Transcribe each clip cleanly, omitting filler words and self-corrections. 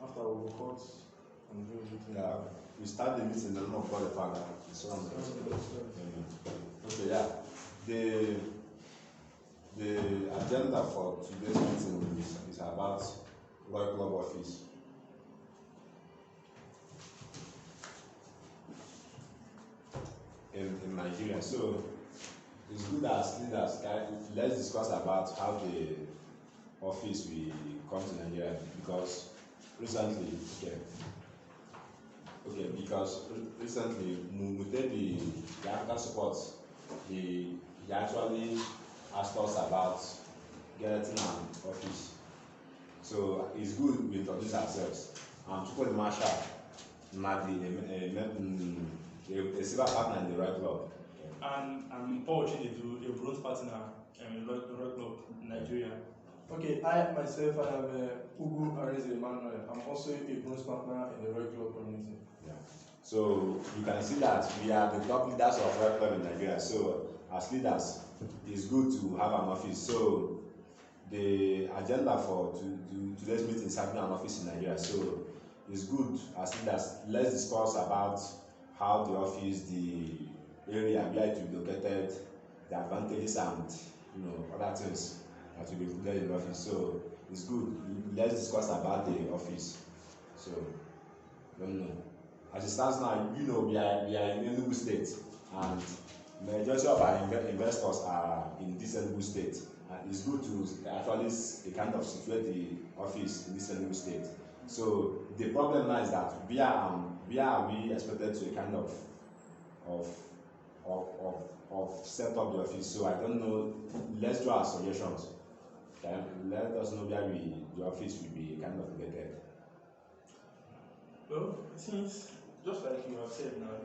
after we will cut and do everything. Yeah, we start the meeting and not call the father. Okay, yeah. The agenda for today's meeting is about Royal Club office. In Nigeria. So it's good as leaders, let's discuss about how the office will come to Nigeria, because recently, Mutebi, the African support, he actually asked us about getting an office. So it's good we introduce ourselves. Chukwudi Marshal, a silver partner in the Red Club. And I'm Paul, a bronze partner in the Red Club in Nigeria. Okay, I myself, I am Arinze. I'm also a bronze partner in the Red Club community. Yeah. So you can see that we are the top leaders of Red Club in Nigeria. So as leaders, it's good to have an office. So the agenda for today's meeting is having an office in Nigeria. So it's good as leaders. Let's discuss about how the office, the area where it will be located, the advantages and other things that will be included in the office. So it's good. Let's discuss about the office. So I don't know. As it stands now, we are in Enugu State, and majority of our investors are in this Enugu State. And it's good to actually kind of situate the office in this Enugu State. So the problem now is that where are we expected to kind of set up the office? So I don't know. Let's draw our suggestions. Okay? Let us know where the office will be kind of located. Well, since just like you have said now,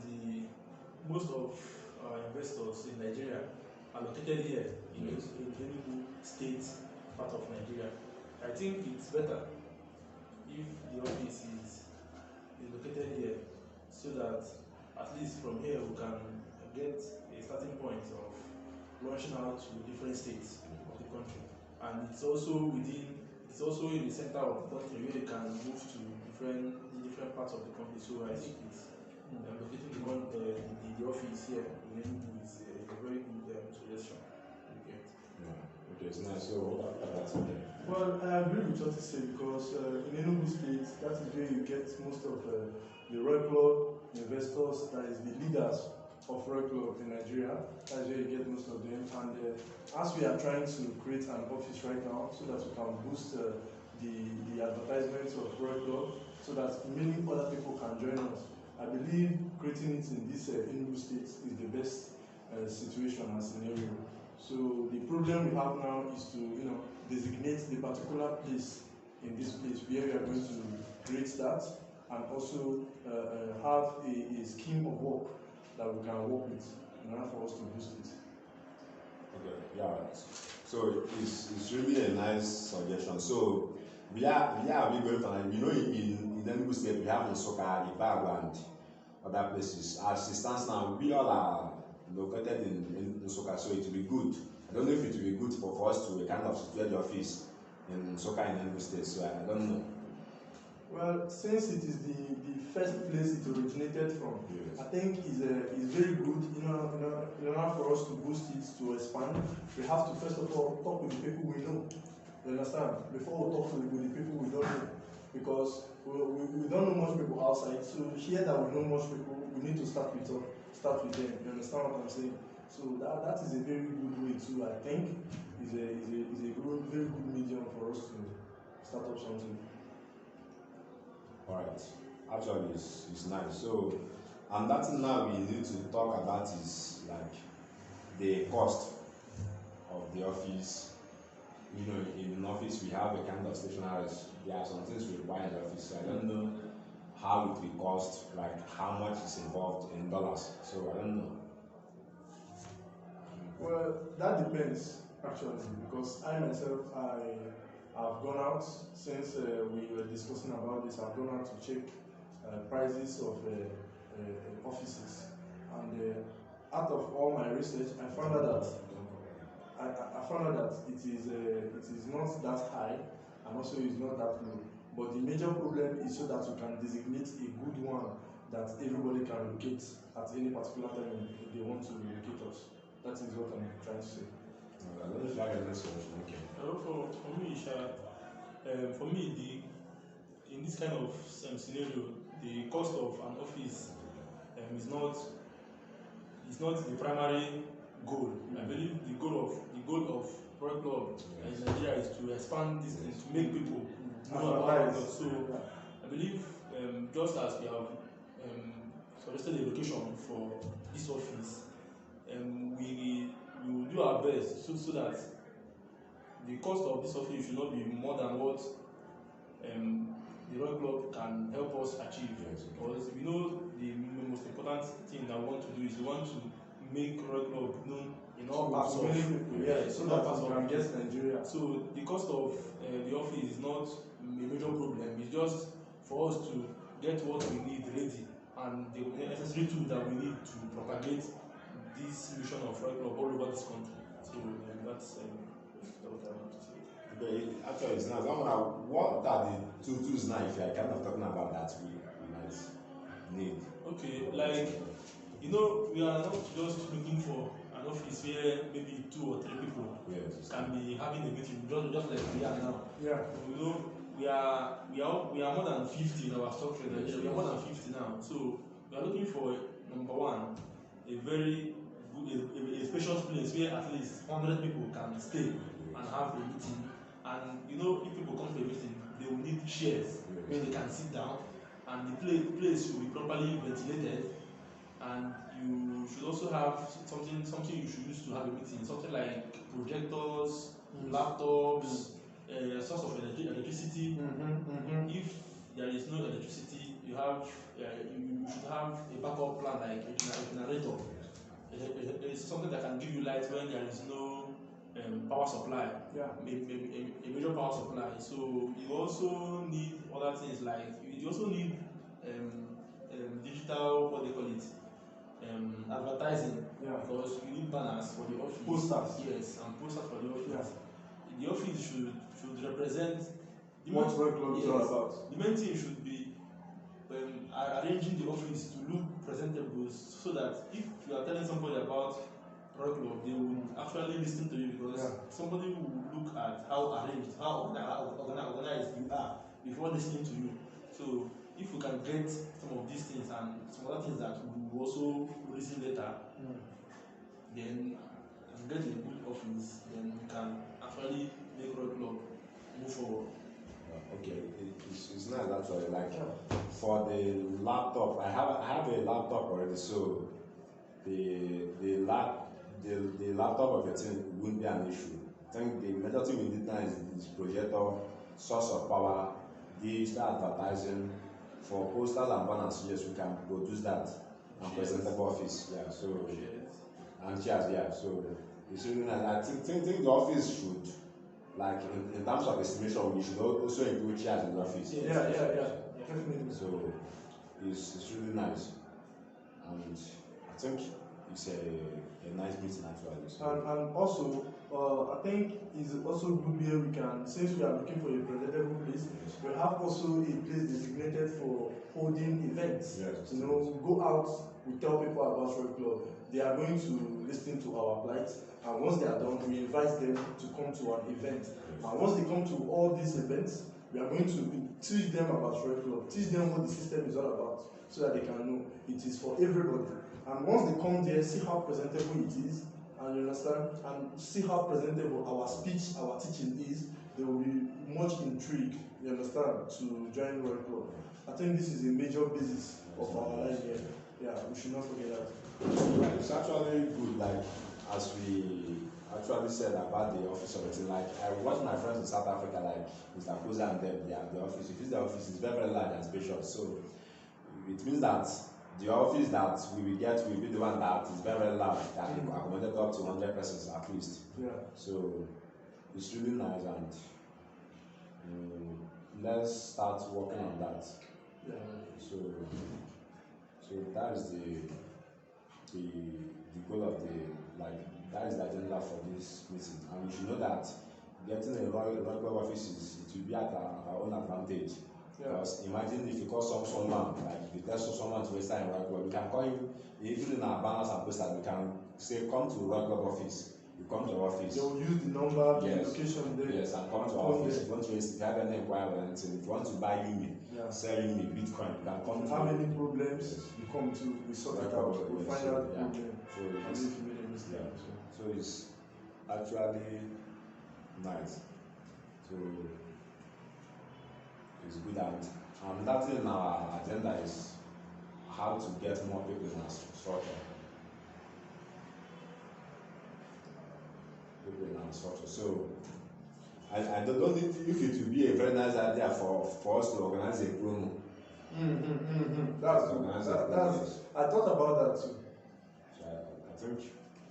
most of our investors in Nigeria are located here in the Enugu State part of Nigeria. I think it's better if the office is located here, so that at least from here we can get a starting point of launching out to different states of the country, and it's also in the center of the country where you can move to different parts of the country. So I think it's locating the office here in Enugu is a very good suggestion. Okay. Yeah. Okay, it's nice. So that's okay. Well, I agree with what you say, because in Enugu State, that is where you get most of the Red Club investors, that is the leaders of Red Club in Nigeria. That's where you get most of them. And as we are trying to create an office right now, so that we can boost the advertisements of Red Club, so that many other people can join us, I believe creating it in this Enugu State is the best situation and scenario. So the problem we have now is to designate the particular place in this place where we are going to create that, and also have a scheme of work that we can work with in order for us to boost it. Okay, yeah. So it's really a nice suggestion. So we are going to, in Enugu State we have Nsukka, Ibadan, and other places. As it stands now, we all are located in Nsukka, so it will be good. I don't know if it will be good for us to kind of situate the office in Nsukka in Enugu State. So I don't know. Well, since it is the first place it originated from, yes, I think it's very good. In order for us to boost it, to expand, we have to first of all talk with the people we know. You understand? Before we talk with the people we don't know, because we don't know much people outside. So here that we know much people, we need to start with them. You understand what I'm saying? So that is a very good way too. I think is a very good medium for us to start up something. Alright, actually it's nice. So, and that thing now we need to talk about is like the cost of the office. In an office we have a kind of stationaries. There are some things we require in the office. So I don't know how it will cost, like how much is involved in dollars. So I don't know. Well, that depends actually, because I myself I've gone out since we were discussing about this. I've gone out to check prices of offices, and out of all my research, I found out that it is not that high, and also it's not that low. But the major problem is so that we can designate a good one that everybody can locate at any particular time if they want to locate us. That is what I'm trying to say. I don't know if I can answer question. Okay. For me, for me, in this kind of scenario, the cost of an office is not the primary goal. I believe the goal of Royal Club in Nigeria is to expand this thing, to make people know about it. So I believe just as we have suggested a location for this office, we will do our best so that the cost of this office should not be more than what the Royal Club can help us achieve. Because we know the most important thing that we want to do is we want to make Royal Club known in all parts of so that we can get Nigeria. So the cost of the office is not a major problem. It's just for us to get what we need ready and the necessary tools that we need to propagate this mission of Royal Club all over this country. So that's what I want to say. Actually, it's nice. What are the tools now, if you are kind of talking about that, we might need? Okay, like, we are not just looking for an office where maybe 2 or 3 people can be having a meeting, just like we are now. Yeah. We are more than 50 in our structure. We are more than 50 now. So we are looking for, number one, a very good, a spacious place where at least 100 people can stay and have a meeting. And if people come to a meeting, they will need chairs where they can sit down, and the place should be properly ventilated. And you should also have something you should use to have a meeting, something like projectors, laptops, source of electricity. If there is no electricity, you should have a backup plan, like a generator. It's something that can give you light when there is no power supply, a major power supply. So you also need other things, like you also need digital, what they call it, advertising, because you need banners for the office. Posters. Yes, and posters for the office. The office should represent what Royal Club is all about. The main thing should be arranging the office to look presentable, so that if you are telling somebody about Royal Club, they will actually listen to you, because somebody will look at how arranged, how organized you are before listening to you. So if we can get some of these things and some other things that we will also listen later, then get a good office, then we can actually make Royal Club move forward. Okay, it's nice actually. Like for the laptop, I have a laptop already, so the laptop of your team wouldn't be an issue. I think the major thing we need now is projector, source of power, digital advertising. For posters and banners, yes, we can produce that and presentable office. Yeah, so and chairs, so it's really nice. I think the office should, like in terms of estimation, we should also include chairs in the office. Yeah, definitely. So it's really nice, and I think it's a nice meeting actually. So. And also, I think it's also good where we can, since we are looking for a presentable place, we have also a place designated for holding events. Yes. Go out, we tell people about Royal Club. They are going to listen to our plight, and once they are done, we invite them to come to an event. And once they come to all these events, we are going to teach them about Royal Club, teach them what the system is all about, so that they can know it is for everybody. And once they come there, see how presentable it is, and you understand, and see how presentable our speech, our teaching is, they will be much intrigued, you understand, to join Royal Club. I think this is a major basis of our life here. Yeah, we should not forget that. Right, it's actually good, like as we actually said about the office of it. Like I watch my friends in South Africa, like Mr. Koza and them, the office. If it's the office, it's very, very large and spacious. So it means that the office that we will get will be the one that is very, very large, that can accommodate up to 100 persons at least. Yeah. So it's really nice, and let's start working on that. Yeah. So that is the goal of that is the agenda for this meeting. And we should know that getting a Royal Club office it will be at our own advantage. Because imagine if you call someone, like if you tell someone to register in Royal Club, we can call him, even in our banners and posters, we can say, come to Royal Club office. You come to our office. They will use the number, the location there. Yes, and come to our office. If you want to raise, if you have any inquiry or anything, if you want to buy Yumi, sell Yumi, Bitcoin, you can come. If you have any problems, you come to, we sort it out, we find out the problem. So and if you made a mistake. So it's actually nice. So it's good, and that in our agenda is how to get more people in our structure. So I don't think if it will be a very nice idea for us to organize a promo. That's I thought about that too. So I think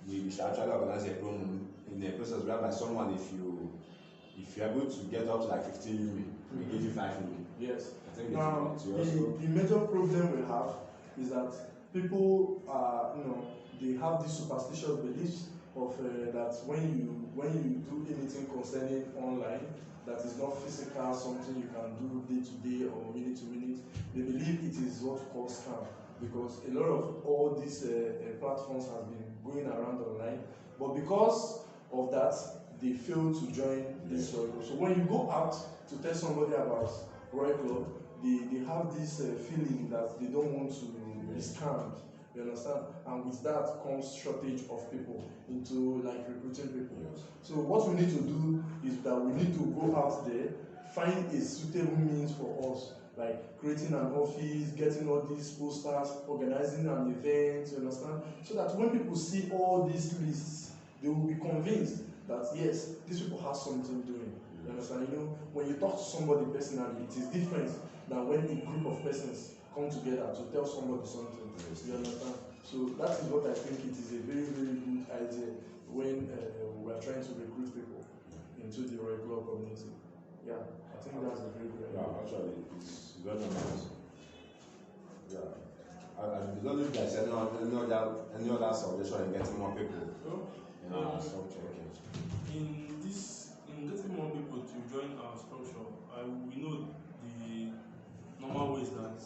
we should actually organize a promo in a process whereby someone, if you're able to get up to like 15 Yumi, we give you 5 Yumi. Yes. I think now the major problem we have is that people they have these superstitious beliefs of that when you do anything concerning online that is not physical, something you can do day to day or minute to minute, they believe it is what we call scam, because a lot of all these platforms have been going around online, but because of that they fail to join this Royal Club. So when you go out to tell somebody about Royal Club, they have this feeling that they don't want to be scammed. You understand? And with that comes shortage of people into like recruiting people. Yes. So what we need to do is that we need to go out there, find a suitable means for us, like creating an office, getting all these posters, organizing an event, you understand? So that when people see all these lists, they will be convinced that yes, these people have something doing. You understand? You know, when you talk to somebody personally, it is different than when a group of persons come together to tell somebody something. You understand? So that is what I think it is a very, very good idea when we are trying to recruit people into the Royal Club community. Yeah, I think that's a very good idea. Yeah, actually, it's very nice. Yeah. I don't know if there's any other suggestion in getting more people in our structure. Okay. In getting more people to join our structure, we know the normal ways that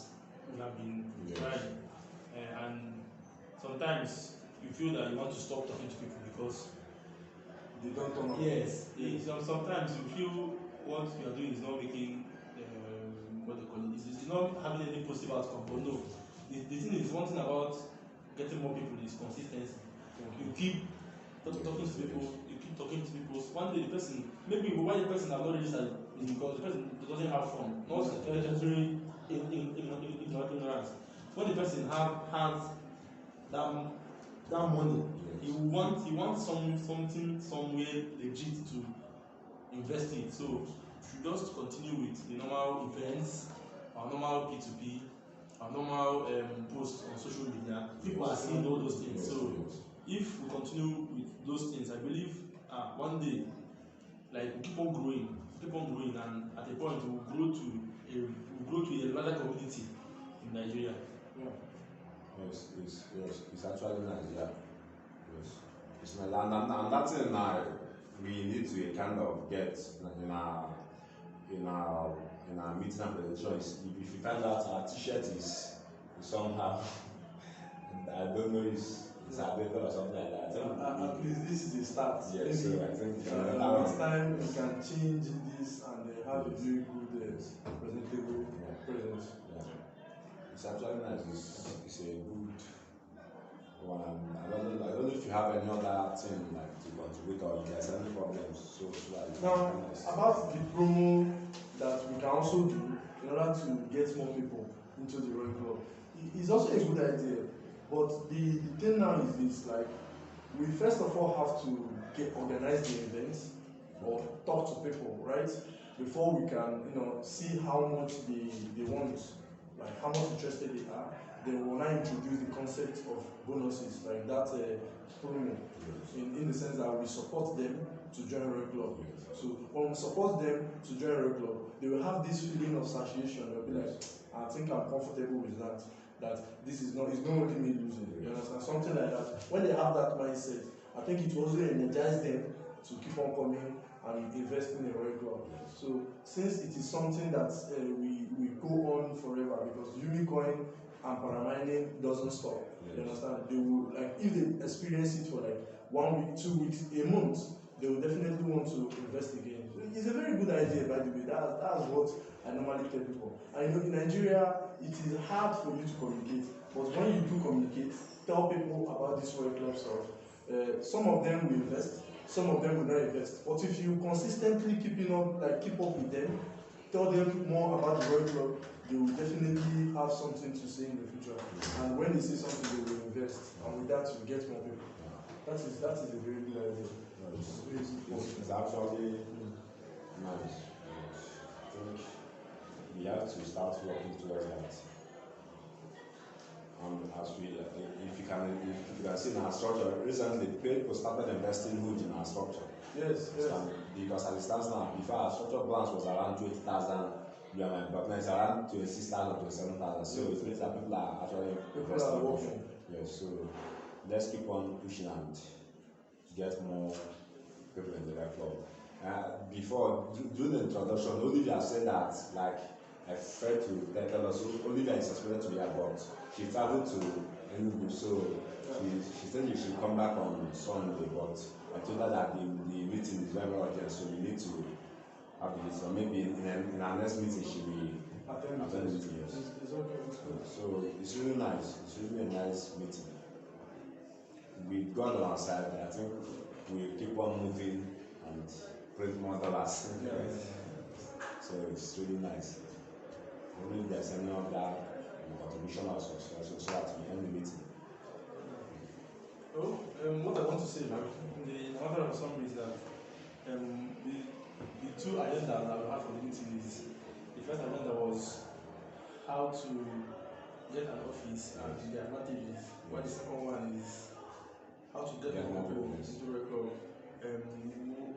we have been trying, and sometimes you feel that you want to stop talking to people because they don't turn up. Yes, sometimes you feel what you are doing is not making what they call it, it's not having any positive outcome. But no, the thing is, one thing about getting more people is consistency. You keep talking to people, you keep talking to people. One day the person, maybe why the person has not registered is because the person doesn't have fun, not necessarily ignorance. When the person has that money, he wants something somewhere legit to invest in. So we should just continue with the normal events, our normal P2P, our normal posts on social media. People are seeing all those things. So if we continue with those things, I believe one day, like we keep on growing, and at a point we will grow to a larger community in Nigeria. Yeah. Yes, it's actually nice, yeah. Yes. It's nice. And that's it now. We need to kind of get in our meeting and presentations. If you find out our t-shirt is somehow, I don't know, it's outdated or something like that. At least this is the start. Yes, so I think next time we can change this and have a very good presentable presence. It's actually nice. It's a good one. I don't know if you have any other thing like to contribute or if there's any problems. So now about the promo that we can also do in order to get more people into the Royal Club, it's also a good idea. But the thing now is this: like we first of all have to organize the events or talk to people, right? Before we can see how much they want. Like how much interested they are, they will now introduce the concept of bonuses, like that promo, in the sense that we support them to join Royal Club. So when we support them to join Royal Club, they will have this feeling of satiation. They'll be like, I think I'm comfortable with that. That this is not, it's not only me losing. You understand? Something like that. When they have that mindset, I think it will also energize them to keep on coming and invest in a Royal Club. So since it is something that we go on forever, because Unicoin and paramining doesn't stop. You understand? They will, like, if they experience it for like 1 week, 2 weeks, a month, they will definitely want to invest again. It's a very good idea, by the way. That's what I normally tell people. And you know, in Nigeria, it is hard for you to communicate. But when you do communicate, tell people about this Royal Club stuff. Some of them will invest, some of them will not invest. But if you consistently keep up with them, tell them more about the Royal Club, they will definitely have something to say in the future. And when they say something, they will invest. And with that, you get more people. That is a very good idea. It's actually nice. I think we have to start working towards that. As we, if you can see in our structure, recently people started investing huge in our structure. Yes. Because as it stands now, before our structure balance was around 20,000 UMI, but now it's around 26,000, 27,000. So it means that people are actually investing. Yes, so let's keep on pushing and get more people in the right club. Before, during the introduction, Olivia said that, like, I prefer to tell us, Olivia is expected to be about. She traveled to Enugu, so she said she should come back on Sunday, but I told her that the meeting is very urgent, so we need to have the meeting. So maybe in our next meeting she will attend the meeting. Yes. So it's really nice. It's really a nice meeting. With God on our side, I think we keep on moving and print more dollars. So it's really nice. Only if there's any other contribution or so that we end the meeting. What I want to say, in order of summary, is that the two agendas that we have for the meeting is, the first agenda was how to get an office and the advantages, while the second one is how to get more people into the club.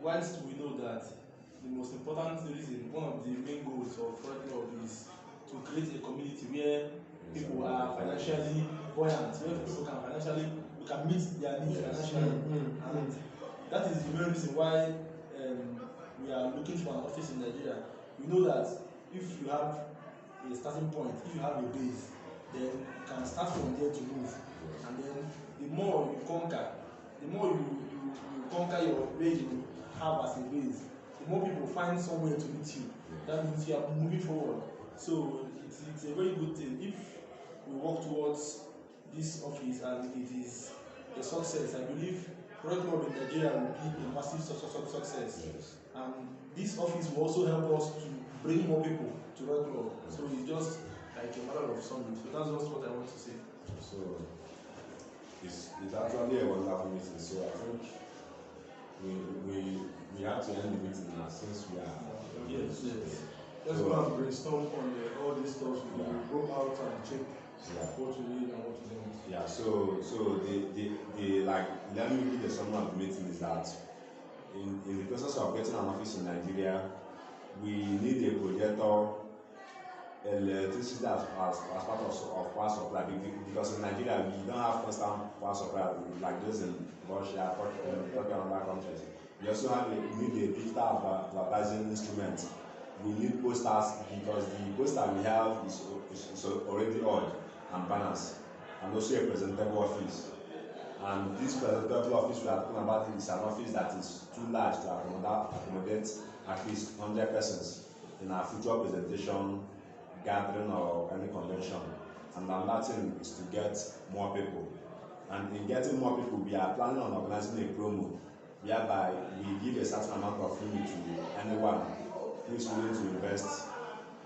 Whilst we know that the most important reason, one of the main goals of Royal Club is to create a community where people are financially buoyant, where people can meet their needs financially. And that is the main reason why we are looking for an office in Nigeria. We know that if you have a starting point, if you have a base, then you can start from there to move. And then the more you conquer, the more you conquer where you have as a base, the more people find somewhere to meet you. That means you are moving forward. So it's a very good thing. If we work towards this office and it is a success, I believe Royal Club in Nigeria will be a massive success. Yes. And this office will also help us to bring more people to Royal Club. So it's just like a matter of summit. So that's just what I want to say. So it's actually a wonderful meeting. So I think we have to end the meeting now since we are. Yes. Let's go and brainstorm on all these stuff. We will go out and check what we need and what we don't. Yeah. So the like, let me give the summary of the meeting is that in the process of getting an office in Nigeria, we need a projector, electricity as part of power supply, because in Nigeria we don't have constant power supply like those in Russia, Turkey, and other countries. We also need a digital advertising instrument. We need posters, because the poster we have is already old, and banners, and also a presentable office. And this presentable office we are talking about is an office that is too large to accommodate at least 100 persons in our future presentation, gathering, or any convention. And another thing is to get more people. And in getting more people, we are planning on organizing a promo whereby we give a certain amount of money to anyone who is willing to invest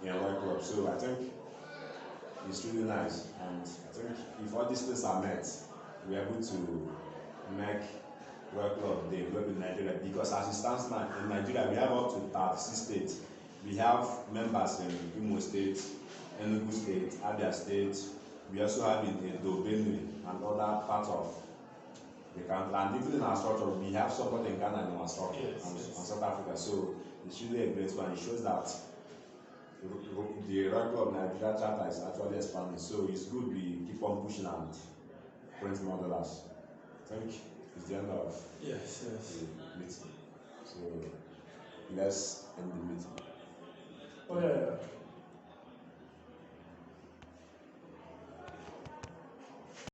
in a Royal Club. So I think it's really nice. And I think if all these things are met, we are able to make Royal Club develop in Nigeria. Because as it stands now, in Nigeria, we have up to 36 states. We have members in Imo State, Enugu State, Abia State. We also have in Edo, Benue, and other parts of the country. And even in our structure, we have support in Ghana in our structure, and South Africa. So it's really a great one. It shows that the Royal Club Nigeria charter is actually expanding. So it's good we keep on pushing and print more dollars. I think it's the end of the meeting. So let's end the meeting. Oh yeah, yeah.